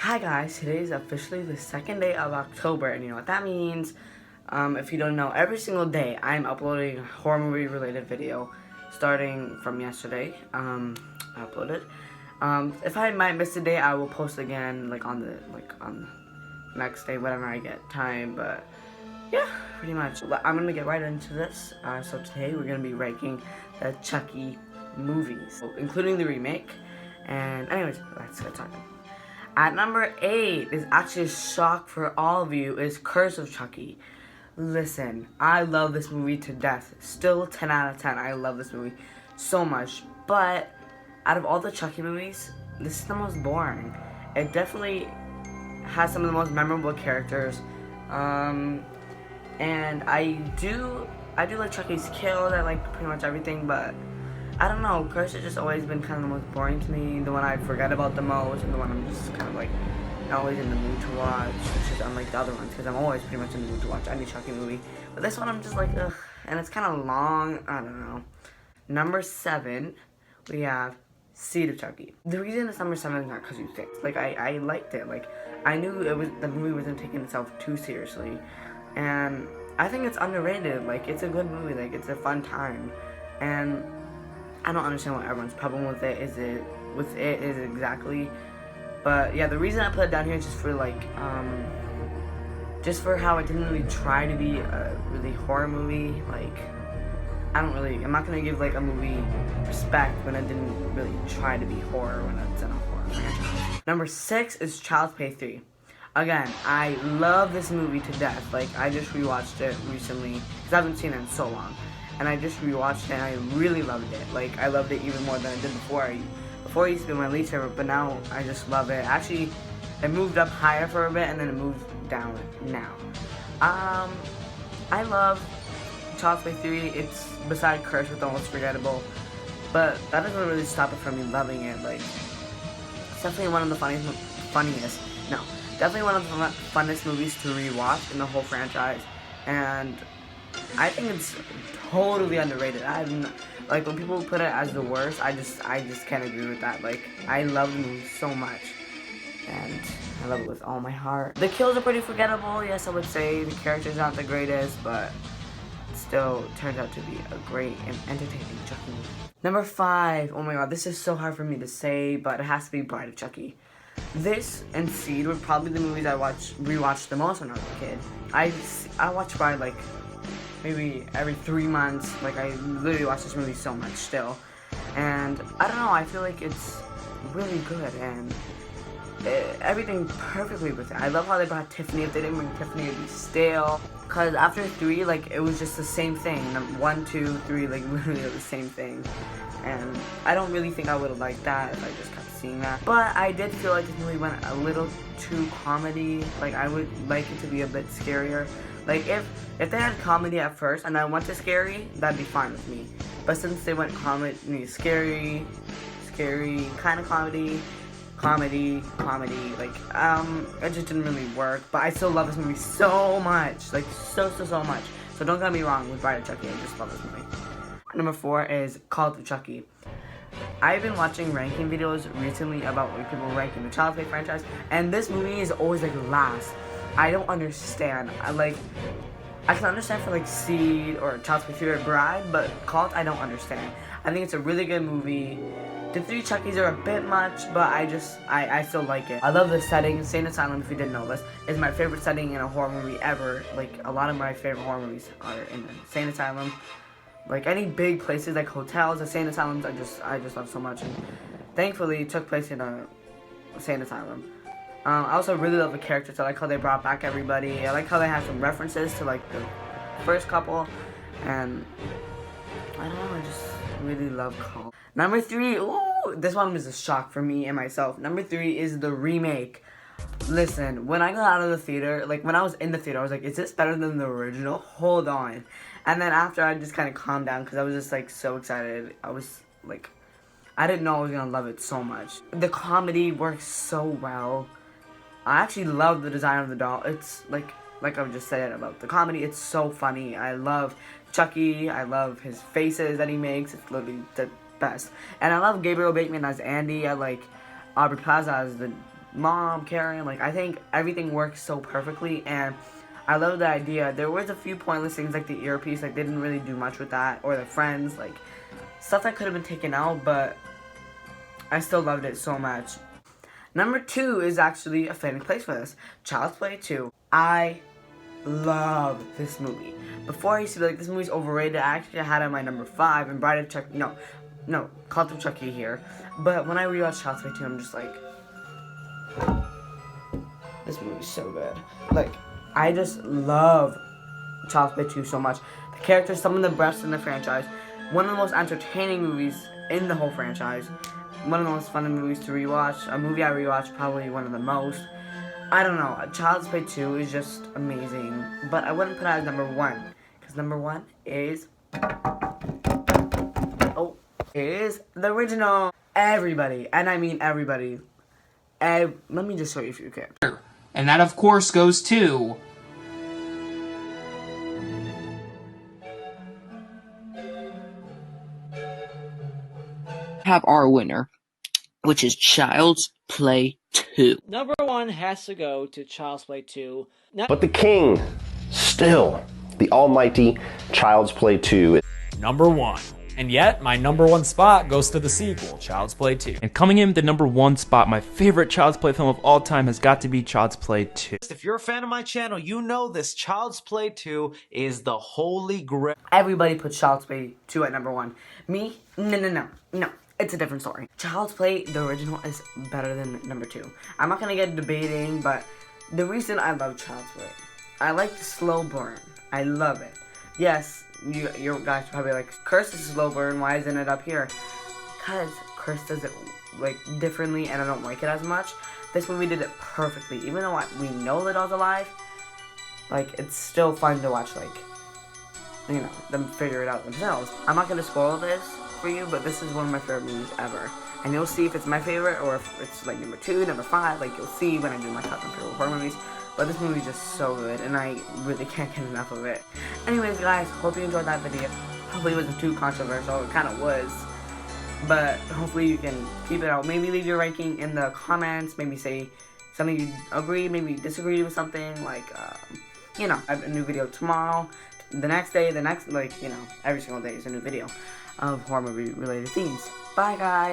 Hi guys, today is officially the second day of October, and you know what that means. If you don't know, every single day I'm uploading a horror movie related video, starting from yesterday. I uploaded. If I might miss a day, I will post again, on the next day, whenever I get time. But yeah, pretty much. I'm gonna get right into this. So today we're gonna be ranking the Chucky movies, including the remake. And anyways, let's get started. At number 8 is actually a shock for all of you, is Curse of Chucky. Listen, I love this movie to death. Still 10 out of 10. I love this movie so much. But out of all the Chucky movies, this is the most boring. It definitely has some of the most memorable characters. And I do like Chucky's kills. I like pretty much everything, but I don't know, Curse has just always been kind of the most boring to me, the one I forget about the most, and the one I'm just kind of like not always in the mood to watch, which is unlike the other ones, because I'm always pretty much in the mood to watch any Chucky movie. But this one I'm just like, ugh, and it's kind of long, I don't know. Number 7, we have Seed of Chucky. The reason it's number 7 is not because you think. Like, I liked it. Like, I knew the movie wasn't taking itself too seriously, and I think it's underrated. Like, it's a good movie, like, it's a fun time, and I don't understand what everyone's problem with it is exactly. But yeah, the reason I put it down here is just for just for how it didn't really try to be a really horror movie. Like, I'm not gonna give like a movie respect when it didn't really try to be horror when it's in a horror franchise. Number 6 is Child's Play 3. Again, I love this movie to death. Like, I just rewatched it recently because I haven't seen it in so long. And I just rewatched it and I really loved it. Like, I loved it even more than I did before. Before it used to be my least favorite, but now I just love it. Actually, it moved up higher for a bit and then it moved down now. I love Child's Play 3. It's beside Curse with the most forgettable. But that doesn't really stop it from me loving it. Like, it's definitely one of the definitely one of the funnest movies to rewatch in the whole franchise. And I think it's totally underrated. Like, when people put it as the worst, I just can't agree with that. Like, I love the movie so much, and I love it with all my heart. The kills are pretty forgettable, yes, I would say. The characters aren't the greatest, but it still turns out to be a great and entertaining Chucky movie. Number 5, oh my god, this is so hard for me to say, but it has to be Bride of Chucky. This and Seed were probably the movies I rewatched the most when I was a kid. I watched Bride like maybe every 3 months. Like, I literally watch this movie so much still. And I don't know, I feel like it's really good and everything perfectly with it. I love how they brought Tiffany. If they didn't bring Tiffany, it'd be stale. Cause after 3, like, it was just the same thing. 1, 2, 3, like, literally the same thing. And I don't really think I would have liked that if I just kept seeing that. But I did feel like this movie went a little too comedy. Like, I would like it to be a bit scarier. Like, if they had comedy at first and then went to scary, that'd be fine with me. But since they went comedy, scary, kind of comedy, like, it just didn't really work. But I still love this movie so much. Like, so much. So don't get me wrong with Bride of Chucky, I just love this movie. Number 4 is Call of Chucky. I've been watching ranking videos recently about like people ranking the Child's Play franchise, and this movie is always like last. I don't understand. I can understand for like Seed or Child's Play 3 or Bride, but Cult I don't understand. I think it's a really good movie. The 3 Chuckies are a bit much, but I still like it. I love the setting. Insane Asylum, if you didn't know this, is my favorite setting in a horror movie ever. Like, a lot of my favorite horror movies are in Insane Asylum. Like, any big places like hotels, insane asylums, I just love so much. And thankfully, it took place in a insane asylum. I also really love the characters. I like how they brought back everybody. I like how they had some references to like the first couple, and I don't know. I just really love Call. Number 3, ooh, this one was a shock for me and myself. Number 3 is the remake. Listen, when I got out of the theater, like when I was in the theater, I was like, is this better than the original? Hold on. And then after, I just kind of calmed down because I was just like so excited. I was like, I didn't know I was going to love it so much. The comedy works so well. I actually love the design of the doll. It's like I just said about the comedy, it's so funny. I love Chucky. I love his faces that he makes. It's literally the best. And I love Gabriel Bateman as Andy. I like Aubrey Plaza as the mom, Karen, like, I think everything works so perfectly, and I love the idea. There was a few pointless things, like the earpiece, like, they didn't really do much with that, or the friends, like, stuff that could have been taken out, but I still loved it so much. Number 2 is actually a fitting place for this. Child's Play 2. I love this movie. Before I used to be like, this movie's overrated. I actually had it on my number 5 and Bride of Chucky. No, Cult of Chucky here. But when I rewatched Child's Play 2, I'm just like, this movie's so good. Like, I just love Child's Play 2 so much. The characters, some of the best in the franchise. One of the most entertaining movies in the whole franchise. One of the most fun movies to rewatch. A movie I rewatch probably one of the most. I don't know. Child's Play 2 is just amazing. But I wouldn't put it as number 1. Because number 1 is... is the original. Everybody. And I mean everybody. Let me just show you a few characters. And that, of course, goes to... have our winner, which is Child's Play 2. Number 1 has to go to Child's Play 2. But the king, still, the almighty Child's Play 2. Number 1. And yet, my number 1 spot goes to the sequel, Child's Play 2. And coming in the number 1 spot, my favorite Child's Play film of all time has got to be Child's Play 2. If you're a fan of my channel, you know this Child's Play 2 is the holy grail. Everybody puts Child's Play 2 at number 1. Me? No. It's a different story. Child's Play, the original, is better than number 2. I'm not gonna get debating, but the reason I love Child's Play, I like the slow burn. I love it. Yes, you guys are probably like, Curse is a slow burn, why isn't it up here? Because Curse does it, like, differently, and I don't like it as much. This movie did it perfectly. Even though we know the doll's alive, like, it's still fun to watch, like, you know, them figure it out themselves. I'm not gonna spoil this for you, but this is one of my favorite movies ever. And you'll see if it's my favorite or if it's like number 2, number 5, like you'll see when I do my top 10 favorite horror movies. But this movie is just so good and I really can't get enough of it. Anyways guys, hope you enjoyed that video. Hopefully it wasn't too controversial, it kind of was. But hopefully you can keep it out. Maybe leave your ranking in the comments, maybe say something you agree, maybe disagree with something, like, you know, I have a new video tomorrow. The next day, like, you know, every single day is a new video of horror movie related themes. Bye guys!